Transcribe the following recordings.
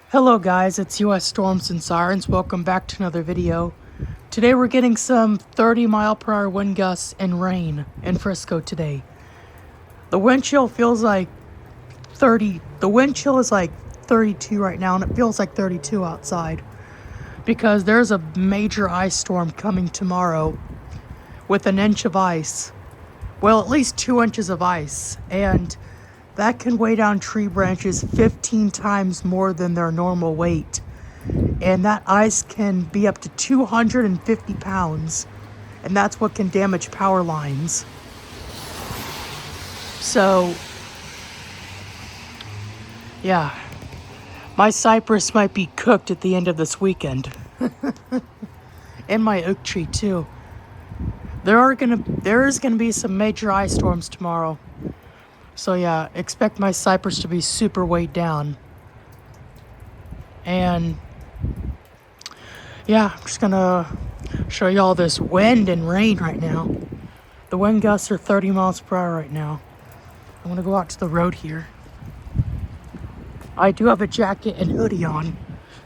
Hello guys, it's US Storms and Sirens. Welcome back to another video. Today we're getting some 30-mile-per-hour wind gusts and rain in Frisco today. The wind chill feels like 30. The wind chill is like 32 right now, and it feels like 32 outside because there's a major ice storm coming tomorrow with an inch of ice. Well, at least 2 inches of ice, and that can weigh down tree branches 15 times more than their normal weight. And that ice can be up to 250 pounds. And that's what can damage power lines. So, yeah. My cypress might be cooked at the end of this weekend. And my oak tree too. There is gonna be some major ice storms tomorrow. So yeah, expect my cypress to be super weighed down. And yeah, I'm just gonna show you all this wind and rain right now. The wind gusts are 30 miles per hour right now. I'm gonna go out to the road here. I do have a jacket and hoodie on,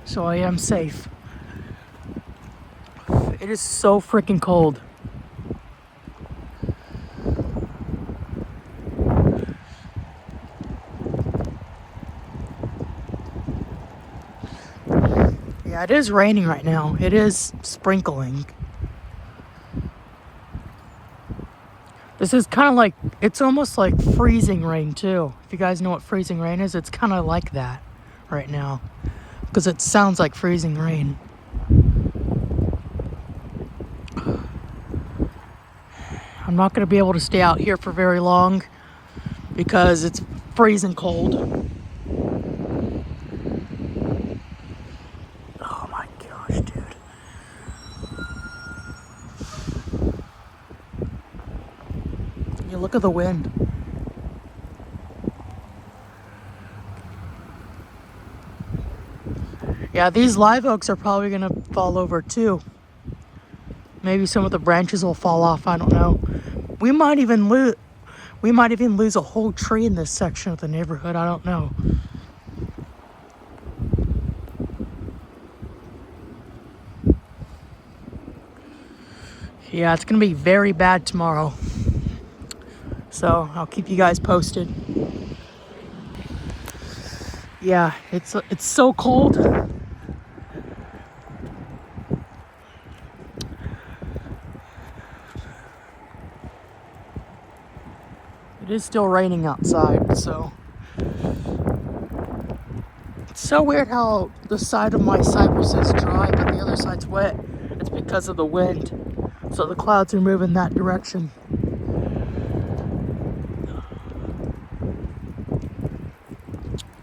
so I am safe. It is so freaking cold. Yeah, it is raining right now. It is sprinkling. This is kind of like, it's almost like freezing rain too. If you guys know what freezing rain is, it's kind of like that right now. Because it sounds like freezing rain. I'm not going to be able to stay out here for very long because it's freezing cold. Oh my gosh, dude. You look at the wind. Yeah, these live oaks are probably going to fall over too. Maybe some of the branches will fall off, I don't know. We might even lose a whole tree in this section of the neighborhood, I don't know. Yeah, it's going to be very bad tomorrow. So, I'll keep you guys posted. Yeah, it's so cold. It is still raining outside, so it's so weird how the side of my cypress is dry, but the other side's wet. It's because of the wind. So the clouds are moving that direction.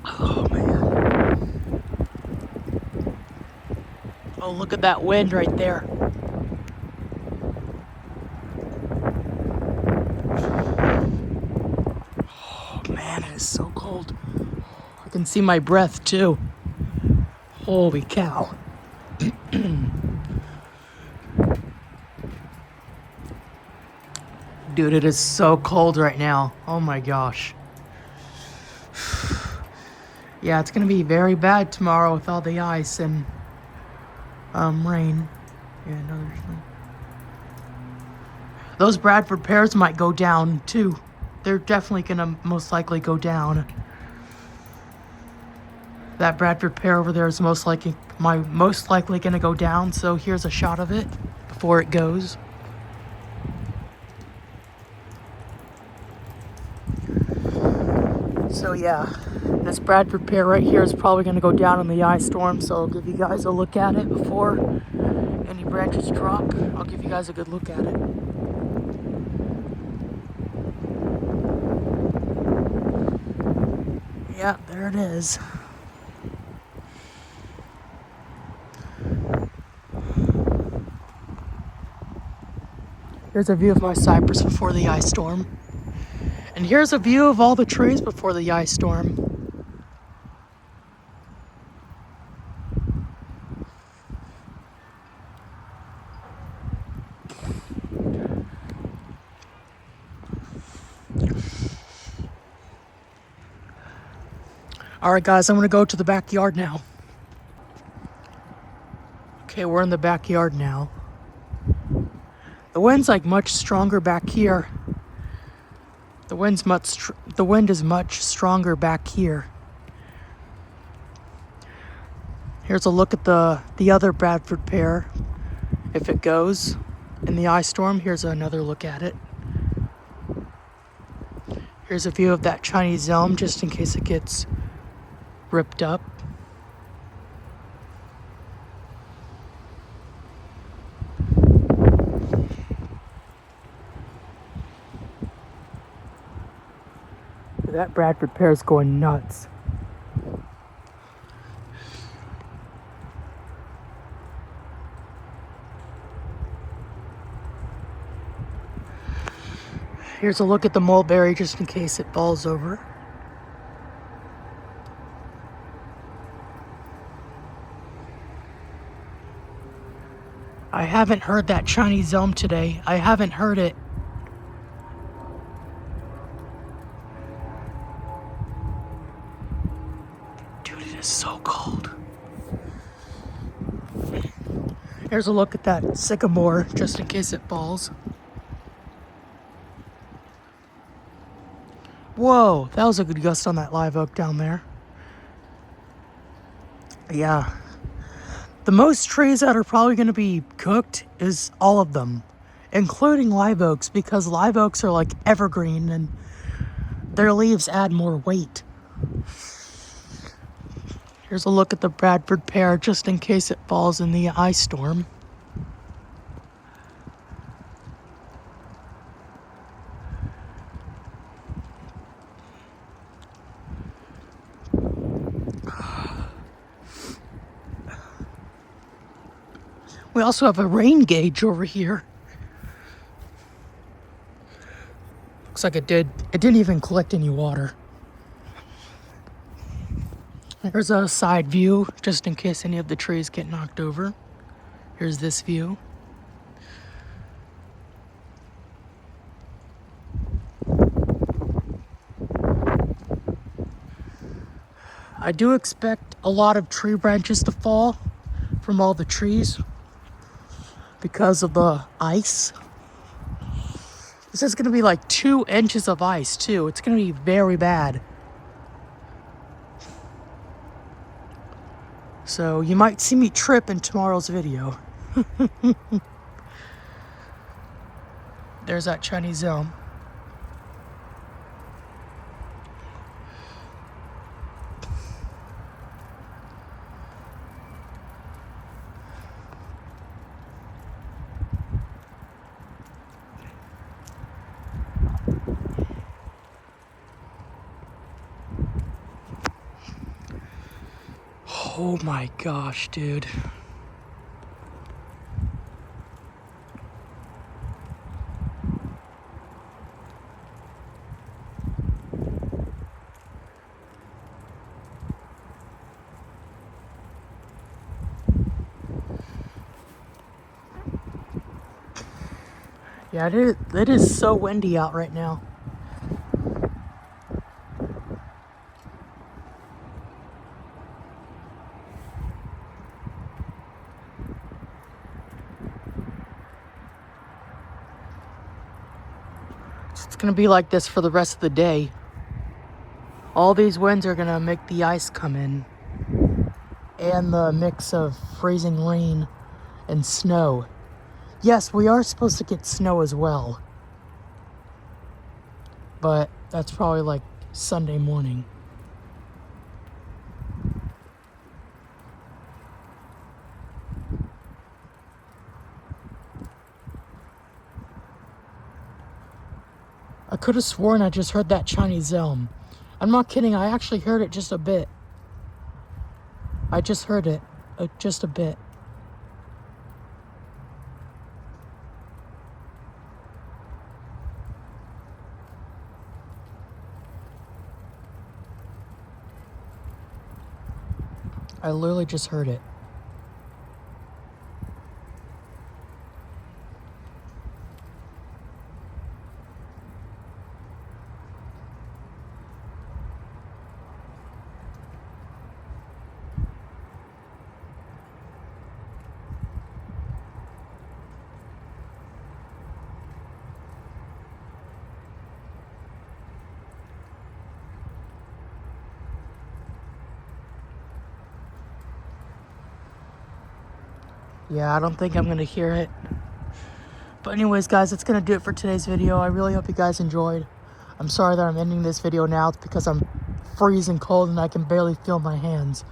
Oh man. Oh, look at that wind right there. Oh man, it is so cold. I can see my breath too. Holy cow. Dude, it is so cold right now. Oh my gosh. Yeah, it's gonna be very bad tomorrow with all the ice and rain. Yeah, another thing. Those Bradford pears might go down too. They're definitely gonna most likely go down. That Bradford pear over there is most likely gonna go down, so here's a shot of it before it goes. So yeah, this Bradford pear right here is probably gonna go down in the ice storm, so I'll give you guys a look at it before any branches drop. I'll give you guys a good look at it. Yeah, there it is. Here's a view of my cypress before the ice storm. And here's a view of all the trees before the ice storm. Alright guys, I'm gonna go to the backyard now. Okay, we're in the backyard now. The wind's like much stronger back here. The wind is much stronger back here. Here's a look at the other Bradford pear. If it goes in the ice storm, here's another look at it. Here's a view of that Chinese elm just in case it gets ripped up. That Bradford pear is going nuts. Here's a look at the mulberry just in case it falls over. I haven't heard that Chinese elm today. I haven't heard it. Dude, it is so cold. Here's a look at that sycamore just in case it falls. Whoa, that was a good gust on that live oak down there. Yeah. The most trees that are probably going to be cooked is all of them, including live oaks, because live oaks are like evergreen and their leaves add more weight. Here's a look at the Bradford pear just in case it falls in the ice storm. We also have a rain gauge over here. Looks like it didn't even collect any water. Here's a side view, just in case any of the trees get knocked over. Here's this view. I do expect a lot of tree branches to fall from all the trees because of the ice. This is going to be like 2 inches of ice too. It's going to be very bad. So you might see me trip in tomorrow's video. There's that Chinese elm. Oh my gosh, dude. Yeah, it is so windy out right now. It's gonna be like this for the rest of the day. All these winds are gonna make the ice come in. And the mix of freezing rain and snow. Yes, we are supposed to get snow as well. But that's probably like Sunday morning. I could have sworn I just heard that Chinese elm. I'm not kidding, I actually heard it just a bit. I just heard it, just a bit. I literally just heard it. Yeah, I don't think I'm gonna hear it. But anyways, guys, that's gonna do it for today's video. I really hope you guys enjoyed. I'm sorry that I'm ending this video now. It's because I'm freezing cold and I can barely feel my hands.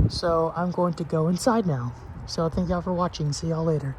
So I'm going to go inside now. So thank y'all for watching. See y'all later.